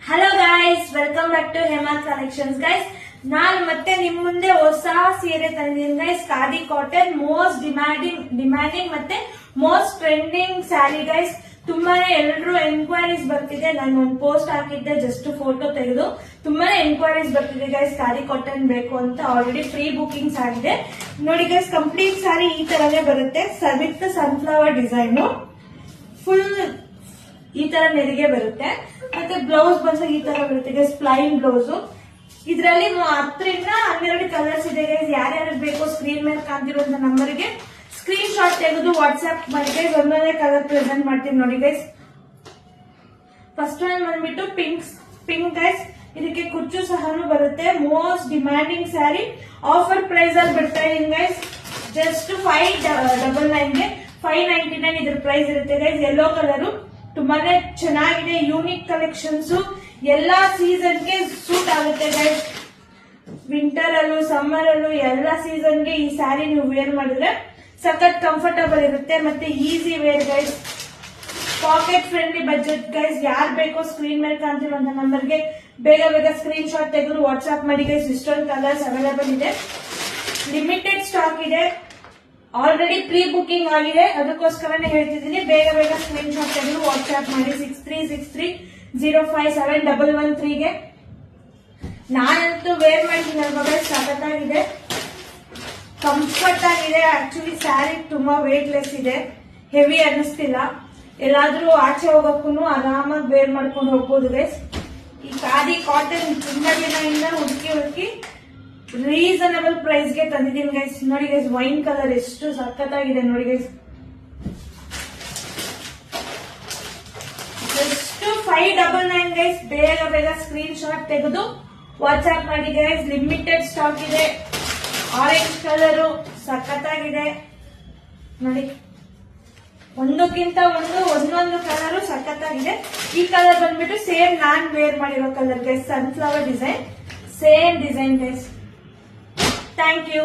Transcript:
Hello guys, welcome back to Hema collections guys. ನಾನು ಮತ್ತೆ ನಿಮ್ ಮುಂದೆ ಹೊಸ ಸೀರೆ ತಂದಿದ್ದೀನಿ guys. Khadi cotton most demanding ಮತ್ತೆ ಮೋಸ್ಟ್ ಟ್ರೆಂಡಿಂಗ್ ಸ್ಯಾರಿ ಗೈಸ್. ತುಂಬಾನೇ ಎಲ್ರು ಎನ್ಕ್ವೈರೀಸ್ ಬರ್ತಿದೆ. ನಾನು ಒಂದು ಪೋಸ್ಟ್ ಹಾಕಿದ್ದೆ, ಜಸ್ಟ್ ಫೋಟೋ ತೆಗೆದು ತುಂಬಾನೇ ಎನ್ಕ್ವೈರೀಸ್ ಬರ್ತಿದೆ ಗೈಸ್. ಖಾದಿ ಕಾಟನ್ ಬೇಕು ಅಂತ ಆಲ್ರೆಡಿ ಪ್ರೀ ಬುಕಿಂಗ್ಸ್ ಆಗಿದೆ. ನೋಡಿ ಗೈಸ್, ಕಂಪ್ಲೀಟ್ ಸ್ಯಾರಿ ಈ ತರನೇ ಬರುತ್ತೆ. ವಿತ್ ಸನ್ಫ್ಲವರ್ ಡಿಸೈನ್, ಫುಲ್ ಈ ತರ ನೆರಿಗೆ ಬರುತ್ತೆ. ಮತ್ತೆ ಬ್ಲೌಸ್ ಬಂದು ಈ ತರ ಬರುತ್ತೆ ಗೈಸ್, ಪ್ಲೈನ್ ಬ್ಲೌಸ್. ಇದರಲ್ಲಿ 10ರಿಂದ 12 ಕಲರ್ಸ್ ಇದೆ ಗೈಸ್. ಯಾರ್ಯಾರು ಬೇಕೋ ಸ್ಕ್ರೀನ್ ಮೇಲೆ ಕಾಣ್ತಿರುವಂತ ನಂಬರ್ಗೆ ಸ್ಕ್ರೀನ್ ಶಾಟ್ ತೆಗೆದು ವಾಟ್ಸ್ಆಪ್ ಮಾಡಿ ಗೈಸ್. ಒಂದೊಂದೇ ಕಲರ್ ಪ್ರೆಸೆಂಟ್ ಮಾಡ್ತೀನಿ ನೋಡಿ ಗೈಸ್. ಫಸ್ಟ್ ಒನ್ ಬಂದ್ಬಿಟ್ಟು ಪಿಂಕ್ ಗೈಸ್. ಇದಕ್ಕೆ ಕುಚ್ಚು ಸಹ ಬರುತ್ತೆ. Most demanding sari. Offer price ಅಲ್ಲಿ ಬಿಡ್ತಾ ಇದೀನಿ ಗೈಸ್. ಜಸ್ಟ್ 599 599 ಇದ್ರ ಪ್ರೈಸ್ ಇರುತ್ತೆ ಗೈಸ್. ಯೆಲ್ಲೋ ಕಲರ್ ತುಂಬಾನೇ ಚೆನ್ನಾಗಿದೆ. ಯೂನಿಕ್ ಕಲೆಕ್ಷನ್ಸ್, ಎಲ್ಲಾ ಸೀಸನ್ಗೆ ಸೂಟ್ ಆಗುತ್ತೆ ಗೈಸ್. ವಿಂಟರ್ ಅಲ್ಲೂ ಸಮ್ಮರ್ ಅಲ್ಲೂ ಎಲ್ಲಾ ಸೀಸನ್ಗೆ ಈ ಸ್ಯಾರಿ ನೀವು ವೇರ್ ಮಾಡಿದ್ರೆ ಸಖತ್ ಕಂಫರ್ಟಬಲ್ ಇರುತ್ತೆ. ಮತ್ತೆ easy wear guys. Pocket friendly budget guys. ಯಾರು ಬೇಕೋ ಸ್ಕ್ರೀನ್ ಮೇಲೆ ಕಾಣ್ತಿರುವಂತ ನಂಬರ್ಗೆ ಬೇಗ ಸ್ಕ್ರೀನ್ ಶಾಟ್ ತೆಗೆದು ವಾಟ್ಸ್ಆಪ್ ಮಾಡಿ ಗೈಸ್. ಇಷ್ಟೊಂದು ಕಲರ್ಸ್ ಅವೈಲೇಬಲ್ ಇದೆ. ಲಿಮಿಟೆಡ್ ಸ್ಟಾಕ್ ಇದೆ. ಆಲ್ರೆಡಿ ಪ್ರೀ ಬುಕಿಂಗ್ ಆಗಿದೆ, ಅದಕ್ಕೋಸ್ಕರನೇ ಹೇಳ್ತಿದ್ದೀನಿ. ಬೇಗ ಸ್ಕ್ರೀನ್ ಶಾಟ್ ತೆಗೆದು ವಾಟ್ಸ್ಆಪ್ ಮಾಡಿ 6363057113 ಗೆ. ನಾನಂತೂ ವೇರ್ ಮಾಡಿದ್ದೀನಿ ಅಲ್ವಾ, ಸಖತ್ತಾಗಿದೆ, ಕಂಫರ್ಟ್ ಆಗಿದೆ. ಆಕ್ಚುಲಿ ಸ್ಯಾರಿ ತುಂಬಾ ವೇಟ್ಲೆಸ್ ಇದೆ, ಹೆವಿ ಅನ್ನಿಸ್ತಿಲ್ಲ. ಎಲ್ಲಾದ್ರೂ ಆಚೆ ಹೋಗಕ್ಕೂ ಆರಾಮಾಗಿ ವೇರ್ ಮಾಡ್ಕೊಂಡು ಹೋಗ್ಬೋದು ಗೈಸ್. ಈ ಖಾದಿ ಕಾಟನ್ ತುಂಬಾ ದಿನದಿಂದ ಹುಡುಕಿ ರೀಸನಬಲ್ ಪ್ರೈಸ್ ಗೆ ತಂದಿದ್ದೀನಿ ಗೈಸ್. ನೋಡಿ ಗೈಸ್, ವೈನ್ ಕಲರ್ ಎಷ್ಟು ಸಖತ್ತಾಗಿದೆ ನೋಡಿ ಗೈಸ್. Just 599 guys. ಬೇಗ ಸ್ಕ್ರೀನ್ ಶಾಟ್ ತೆಗೆದು ವಾಟ್ಸ್ಆಪ್ ಮಾಡಿ ಗೈಸ್. ಲಿಮಿಟೆಡ್ ಸ್ಟಾಕ್ ಇದೆ. ಆರೆಂಜ್ ಕಲರ್ ಸಖತ್ತಾಗಿದೆ ನೋಡಿ. ಒಂದಕ್ಕಿಂತ ಒಂದೊಂದು ಕಲರ್ ಸಖತ್ತಾಗಿದೆ. ಈ ಕಲರ್ ಬಂದ್ಬಿಟ್ಟು ಸೇಮ್ ನಾನ್ ವೇರ್ ಮಾಡಿರೋ colour guys. Sunflower design, same design guys. Thank you.